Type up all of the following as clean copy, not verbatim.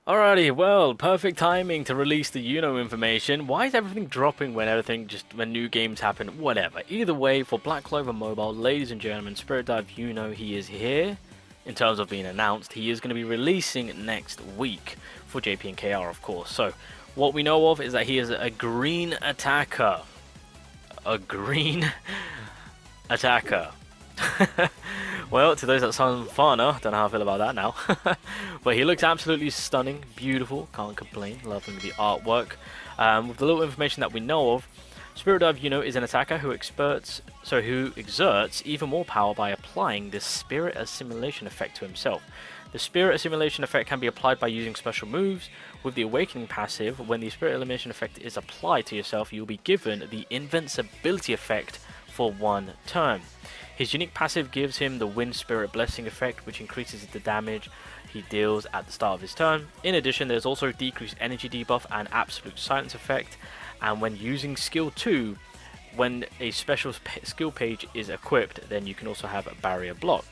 Alrighty, well, perfect timing to release the YUNO information. Why is everything dropping when new games happen? Whatever. Either way, for Black Clover Mobile, ladies and gentlemen, Spirit Dive YUNO, he is here. In terms of being announced, he is going to be releasing next week for JP and KR, of course. So, what we know of is that he is a green attacker. A green attacker. Well, to those that sound funner, don't know how I feel about that now. But he looks absolutely stunning, beautiful, can't complain, loving the artwork. With the little information that we know of, Spirit Dive YUNO is an attacker who exerts even more power by applying the Spirit Assimilation effect to himself. The Spirit Assimilation effect can be applied by using special moves. With the Awakening passive, when the Spirit Elimination effect is applied to yourself, you'll be given the Invincibility effect for 1 turn. His unique passive gives him the Wind Spirit Blessing effect, which increases the damage he deals at the start of his turn. In addition, there's also decreased energy debuff and absolute silence effect. And when using skill 2, when a special skill page is equipped, then you can also have a barrier block.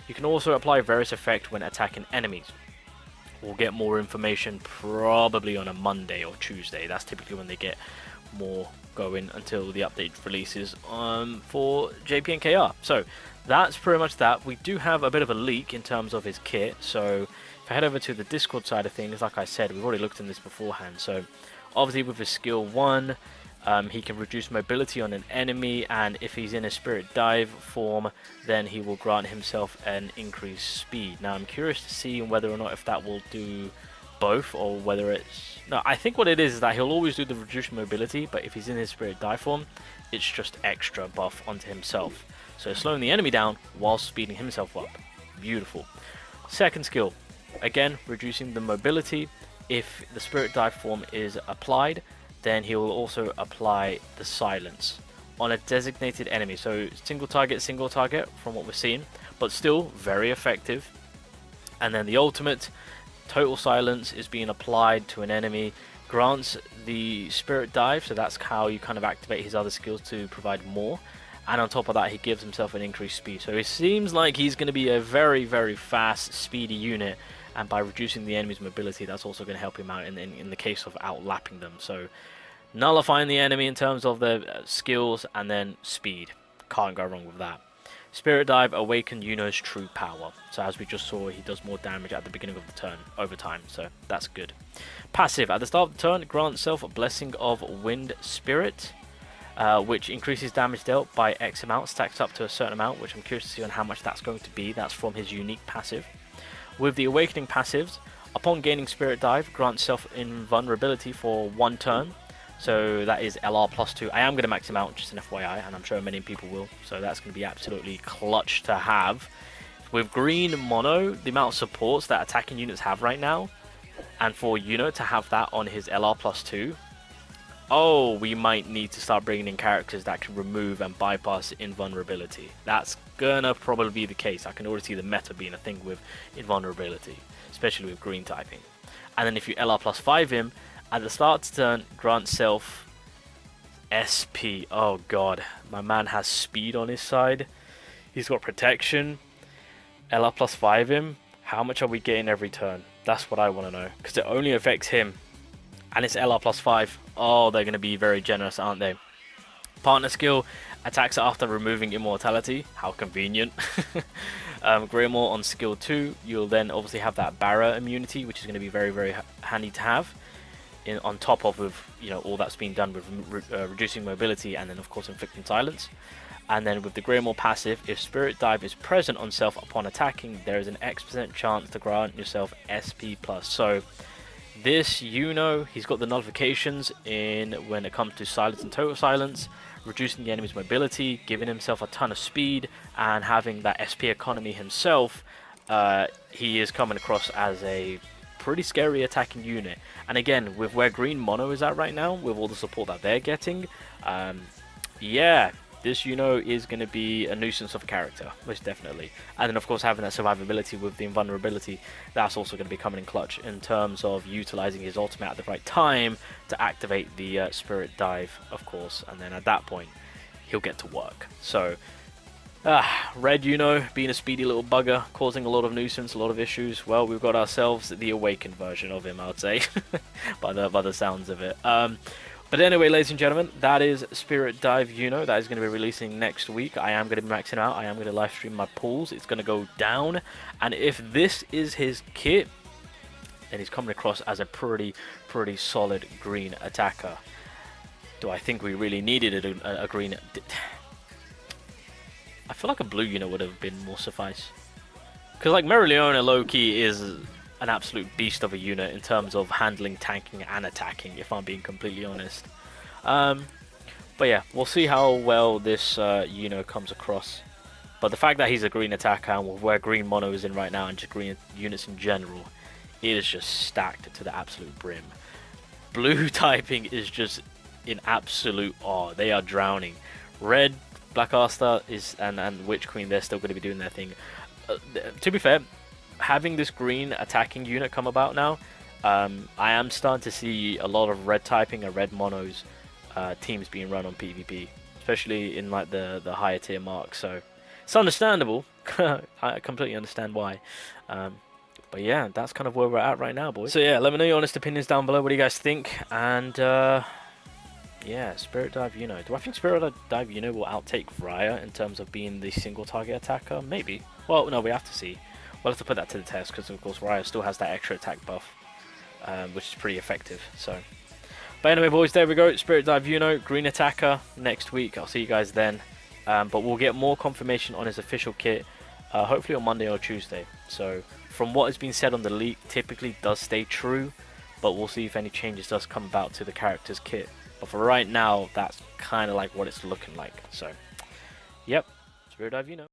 You can also apply various effect when attacking enemies. We'll get more information probably on a Monday or Tuesday. That's typically when they get more going until the update releases for JP and KR. So that's pretty much that. We do have a bit of a leak in terms of his kit. So if I head over to the Discord side of things, like I said, we've already looked in this beforehand. So obviously with his skill 1, he can reduce mobility on an enemy, and if he's in a Spirit Dive form, then he will grant himself an increased speed. Now I'm curious to see whether or not if that will do both, or whether it's... No, I think what it is that he'll always do the reduced mobility, but if he's in his Spirit Dive form, it's just extra buff onto himself. So slowing the enemy down while speeding himself up. Beautiful. Second skill, again, reducing the mobility. If the Spirit Dive form is applied, then he will also apply the silence on a designated enemy. So single target from what we're seeing, but still very effective. And then the ultimate, total silence, is being applied to an enemy, grants the Spirit Dive, so that's how you kind of activate his other skills to provide more. And on top of that, he gives himself an increased speed. So it seems like he's going to be a very, very fast, speedy unit. And by reducing the enemy's mobility, that's also going to help him out in the case of outlapping them. So nullifying the enemy in terms of their skills, and then speed. Can't go wrong with that. Spirit Dive awakened YUNO's true power. So as we just saw, he does more damage at the beginning of the turn over time. So that's good. Passive. At the start of the turn, grant self a blessing of Wind Spirit, which increases damage dealt by X amount, stacks up to a certain amount, which I'm curious to see on how much that's going to be. That's from his unique passive. With the Awakening passives, upon gaining Spirit Dive, grant self invulnerability for 1 turn. So that is LR+2. I am going to max him out, just an FYI, and I'm sure many people will. So that's going to be absolutely clutch to have. With green mono, the amount of supports that attacking units have right now, and for YUNO to have that on his LR+2, oh, we might need to start bringing in characters that can remove and bypass invulnerability. That's gonna probably be the case. I can already see the meta being a thing with invulnerability, especially with green typing. And then if you LR+5 him, at the start of the turn, grant self SP. Oh god, my man has speed on his side. He's got protection. LR+5 him. How much are we getting every turn? That's what I want to know, because it only affects him. And it's LR+5. Oh, they're going to be very generous, aren't they? Partner skill, attacks after removing immortality. How convenient. Greymoor on skill 2. You'll then obviously have that Barra immunity, which is going to be very, very handy to have. On top of, with all that's been done with reducing mobility, and then of course inflicting silence. And then with the Greymoor passive, if Spirit Dive is present on self upon attacking, there is an X% chance to grant yourself SP+. So this YUNO, he's got the nullifications in when it comes to silence and total silence, reducing the enemy's mobility, giving himself a ton of speed, and having that SP economy himself. He is coming across as a pretty scary attacking unit. And again, with where green mono is at right now, with all the support that they're getting, yeah, this YUNO is going to be a nuisance of a character, most definitely. And then of course having that survivability with the invulnerability, that's also going to be coming in clutch in terms of utilizing his ultimate at the right time to activate the Spirit Dive, of course. And then at that point, he'll get to work. So Red YUNO being a speedy little bugger, causing a lot of nuisance, a lot of issues. Well, we've got ourselves the awakened version of him, I would say, by the sounds of it. But anyway, ladies and gentlemen, that is Spirit Dive YUNO. That is going to be releasing next week. I am going to be maxing out. I am going to live stream my pulls. It's going to go down. And if this is his kit, then he's coming across as a pretty solid green attacker. Do I think we really needed a green... I feel like a blue unit would have been more suffice. Because like Mereoleona low-key is an absolute beast of a unit in terms of handling, tanking, and attacking, if I'm being completely honest. But yeah, we'll see how well this YUNO comes across. But the fact that he's a green attacker and where green mono is in right now and just green units in general, it is just stacked to the absolute brim. Blue typing is just in absolute awe. They are drowning. Red, Black Asta is and Witch Queen, they're still going to be doing their thing. To be fair, having this green attacking unit come about now, I am starting to see a lot of red typing and red monos teams being run on PvP, especially in like the higher tier marks. So it's understandable. I completely understand why. But yeah, that's kind of where we're at right now, boys. So yeah, let me know your honest opinions down below. What do you guys think? And yeah, Spirit Dive YUNO. Do I think Spirit Dive YUNO will outtake Raya in terms of being the single target attacker? Maybe. Well, no, we have to see. We'll have to put that to the test because, of course, Raya still has that extra attack buff, which is pretty effective. So, but anyway, boys, there we go. Spirit Dive YUNO, green attacker next week. I'll see you guys then. But we'll get more confirmation on his official kit, hopefully on Monday or Tuesday. So, from what has been said on the leak, typically does stay true, but we'll see if any changes does come about to the character's kit. But for right now, that's kind of like what it's looking like. So, yep, Spirit Dive YUNO.